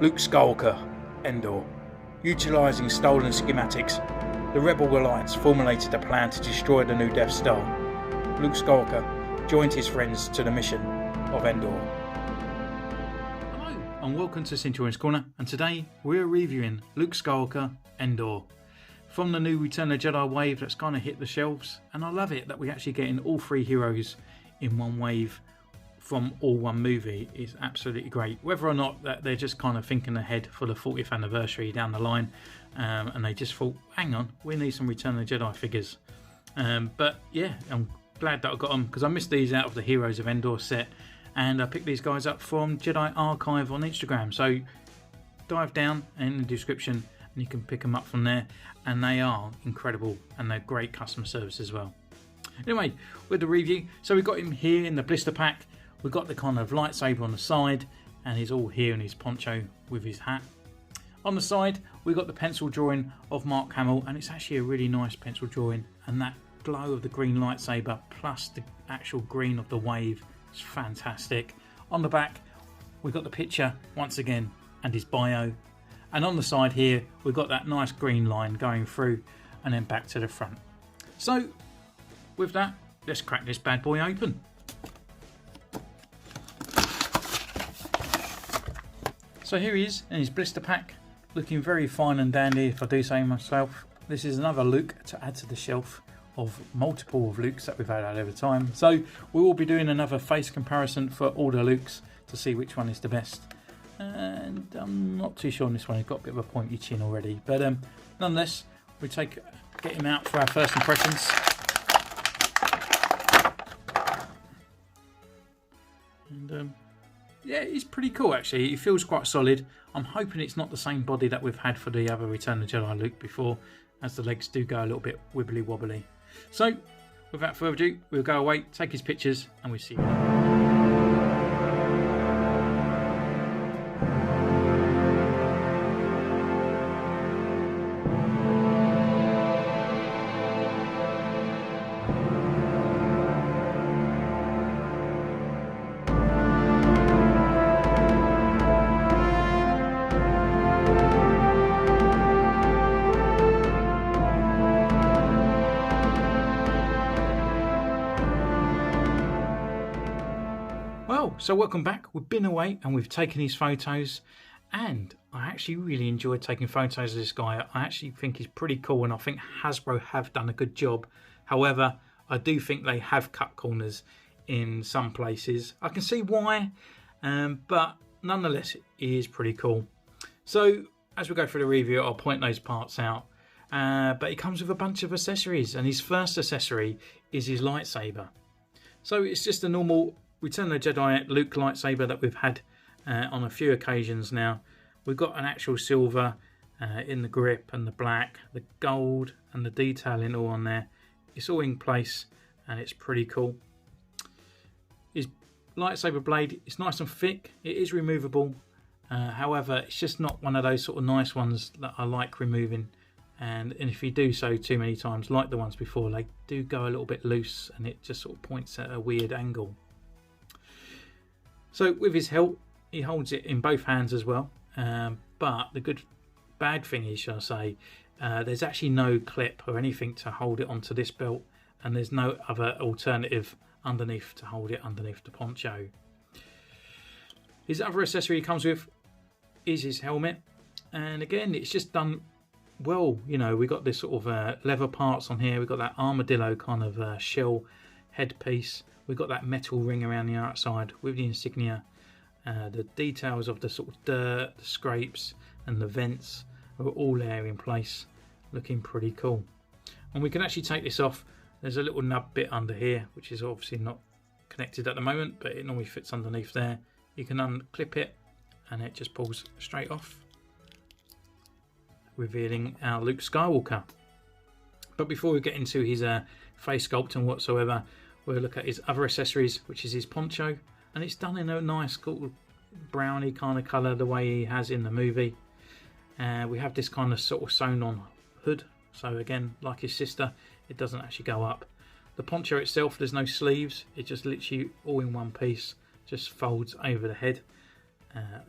Luke Skywalker Endor. Utilising stolen schematics, the Rebel Alliance formulated a plan to destroy the new Death Star. Luke Skywalker joined his friends to the mission of Endor. Hello and welcome to Centurion's Corner, and today we're reviewing Luke Skywalker Endor. From the new Return of the Jedi wave that's kind of hit the shelves, and I love it that we're actually getting all three heroes in one wave from all one movie. Is absolutely great. Whether or not that they're just kind of thinking ahead for the 40th anniversary down the line, and they just thought, hang on, we need some Return of the Jedi figures. But yeah, I'm glad that I got them because I missed these out of the Heroes of Endor set, and I picked these guys up from Jedi Archive on Instagram. So dive down in the description and you can pick them up from there, and they are incredible and they're great customer service as well. Anyway, with the review, so we've got him here in the blister pack. We've got the kind of lightsaber on the side, and he's all here in his poncho with his hat. On the side, we've got the pencil drawing of Mark Hamill, and it's actually a really nice pencil drawing, and that glow of the green lightsaber plus the actual green of the wave is fantastic. On the back, we've got the picture once again and his bio, and on the side here we've got that nice green line going through and then back to the front. So with that, let's crack this bad boy open. So here he is in his blister pack, looking very fine and dandy if I do say myself. This is another Luke to add to the shelf of multiple of Lukes that we've had over time. So we will be doing another face comparison for all the Lukes to see which one is the best. And I'm not too sure on this one, he's got a bit of a pointy chin already. But nonetheless, we get him out for our first impressions. And yeah, he's pretty cool actually. He feels quite solid. I'm hoping it's not the same body that we've had for the other Return of the Jedi Luke before, as the legs do go a little bit wibbly wobbly. So without further ado, we'll go away, take his pictures, and we'll see you. So welcome back. We've been away and we've taken his photos, and I actually really enjoyed taking photos of this guy. I actually think he's pretty cool, and I think Hasbro have done a good job. However, I do think they have cut corners in some places. I can see why, but nonetheless he is pretty cool. So as we go through the review, I'll point those parts out, but he comes with a bunch of accessories, and his first accessory is his lightsaber. So it's just a normal Return of the Jedi Luke lightsaber that we've had on a few occasions now. We've got an actual silver in the grip, and the black, the gold, and the detailing all on there. It's all in place and it's pretty cool. His lightsaber blade is nice and thick. It is removable. However, it's just not one of those sort of nice ones that I like removing. And if you do so too many times, like the ones before, they do go a little bit loose and it just sort of points at a weird angle. So with his hilt, he holds it in both hands as well. But the bad thing is, shall I say, there's actually no clip or anything to hold it onto this belt, and there's no other alternative underneath to hold it underneath the poncho. His other accessory he comes with is his helmet, and again, it's just done well. You know, we got this sort of leather parts on here. We've got that armadillo kind of shell headpiece. We've got that metal ring around the outside with the insignia. The details of the sort of dirt, the scrapes and the vents are all there in place, looking pretty cool. And we can actually take this off. There's a little nub bit under here, which is obviously not connected at the moment, but it normally fits underneath there. You can unclip it and it just pulls straight off, revealing our Luke Skywalker. But before we get into his face sculpt and whatsoever, we'll look at his other accessories, which is his poncho, and it's done in a nice cool browny kind of colour the way he has in the movie. We have this kind of sort of sewn on hood, so again, like his sister, it doesn't actually go up. The poncho itself, there's no sleeves, it just literally all in one piece, just folds over the head,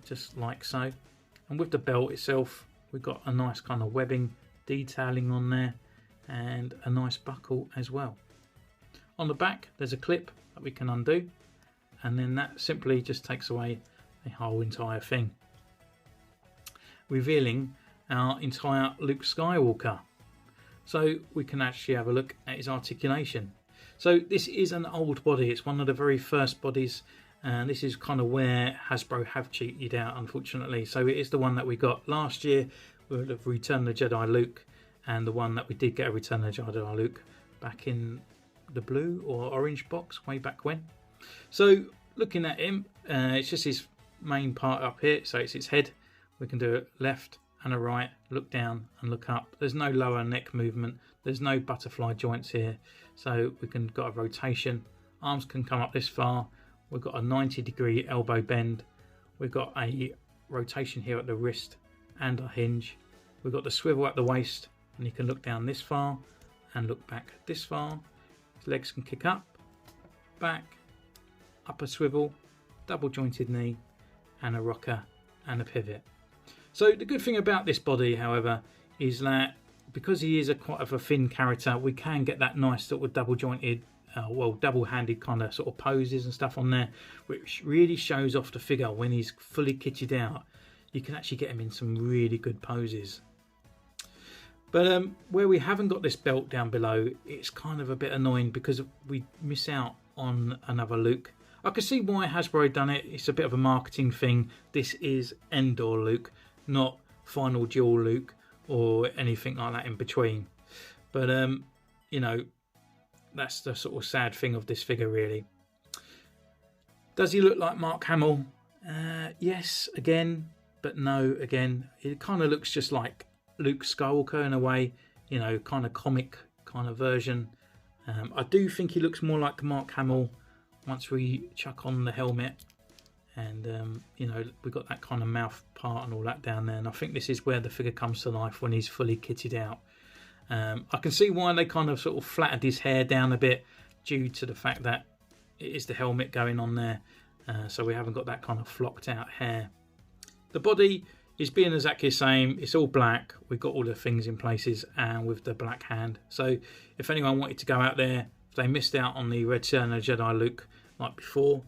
just like so. And And with the belt itself, we've got a nice kind of webbing detailing on there and a nice buckle as well. On the back there's a clip that we can undo, and then that simply just takes away the whole entire thing, revealing our entire Luke Skywalker. So we can actually have a look at his articulation. So this is an old body, it's one of the very first bodies, and this is kind of where Hasbro have cheated out, unfortunately. So it is the one that we got last year with the Return of the Jedi Luke, and the one that we did get a Return of the Jedi Luke back in the blue or orange box way back when. So looking at him, it's just his main part up here, so it's his head. We can do a left and a right, look down and look up. There's no lower neck movement, there's no butterfly joints here, so we can got a rotation. Arms can come up this far. We've got a 90-degree elbow bend. We've got a rotation here at the wrist and a hinge. We've got the swivel at the waist, and you can look down this far and look back this far. His legs can kick up, back, upper swivel, double jointed knee, and a rocker and a pivot. So the good thing about this body, however, is that because he is quite of a thin character, we can get that nice sort of double jointed, double-handed kind of sort of poses and stuff on there, which really shows off the figure when he's fully kitted out. You can actually get him in some really good poses. But where we haven't got this belt down below, it's kind of a bit annoying because we miss out on another Luke. I can see why Hasbro done it. It's a bit of a marketing thing. This is Endor Luke, not Final Duel Luke or anything like that in between. But you know, that's the sort of sad thing of this figure, really. Does he look like Mark Hamill? Yes, again, but no, again. It kind of looks just like Luke Skywalker in a way, you know, kind of comic kind of version. I do think he looks more like Mark Hamill once we chuck on the helmet, and you know, we've got that kind of mouth part and all that down there, and I think this is where the figure comes to life when he's fully kitted out. I can see why they kind of sort of flattered his hair down a bit due to the fact that it is the helmet going on there, so we haven't got that kind of flocked out hair. The body is being exactly the same. It's all black. We've got all the things in places, and with the black hand. So if anyone wanted to go out there, if they missed out on the Return of the Jedi Luke like before,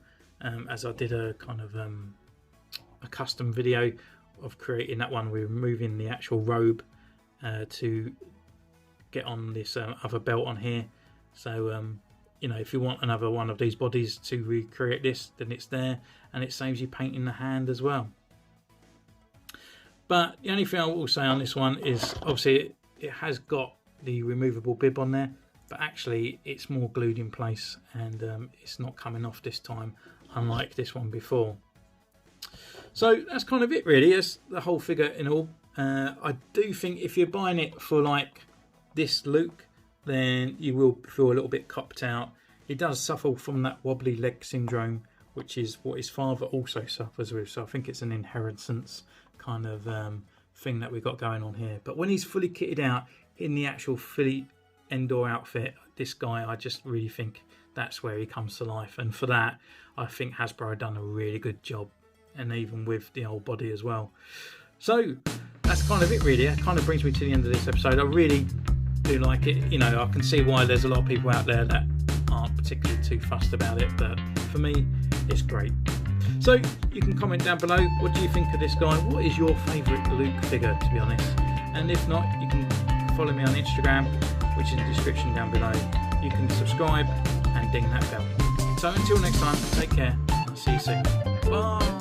as I did a kind of a custom video of creating that one, we're removing the actual robe to get on this other belt on here. So you know, if you want another one of these bodies to recreate this, then it's there, and it saves you painting the hand as well. But the only thing I will say on this one is obviously it has got the removable bib on there, but actually it's more glued in place, and it's not coming off this time, unlike this one before. So that's kind of it, really. That's the whole figure in all. I do think if you're buying it for like this Luke, then you will feel a little bit copped out. He does suffer from that wobbly leg syndrome, which is what his father also suffers with, so I think it's an inheritance kind of thing that we got going on here. But when he's fully kitted out in the actual fully Endor outfit, this guy, I just really think that's where he comes to life, and for that I think Hasbro have done a really good job, and even with the old body as well. So that's kind of it, really. That kind of brings me to the end of this episode. I really do like it. You know, I can see why there's a lot of people out there that aren't particularly too fussed about it, but for me it's great. So you can comment down below, what do you think of this guy? What is your favourite Luke figure, to be honest? And if not, you can follow me on Instagram, which is in the description down below. You can subscribe and ding that bell. So until next time, take care. I'll see you soon. Bye.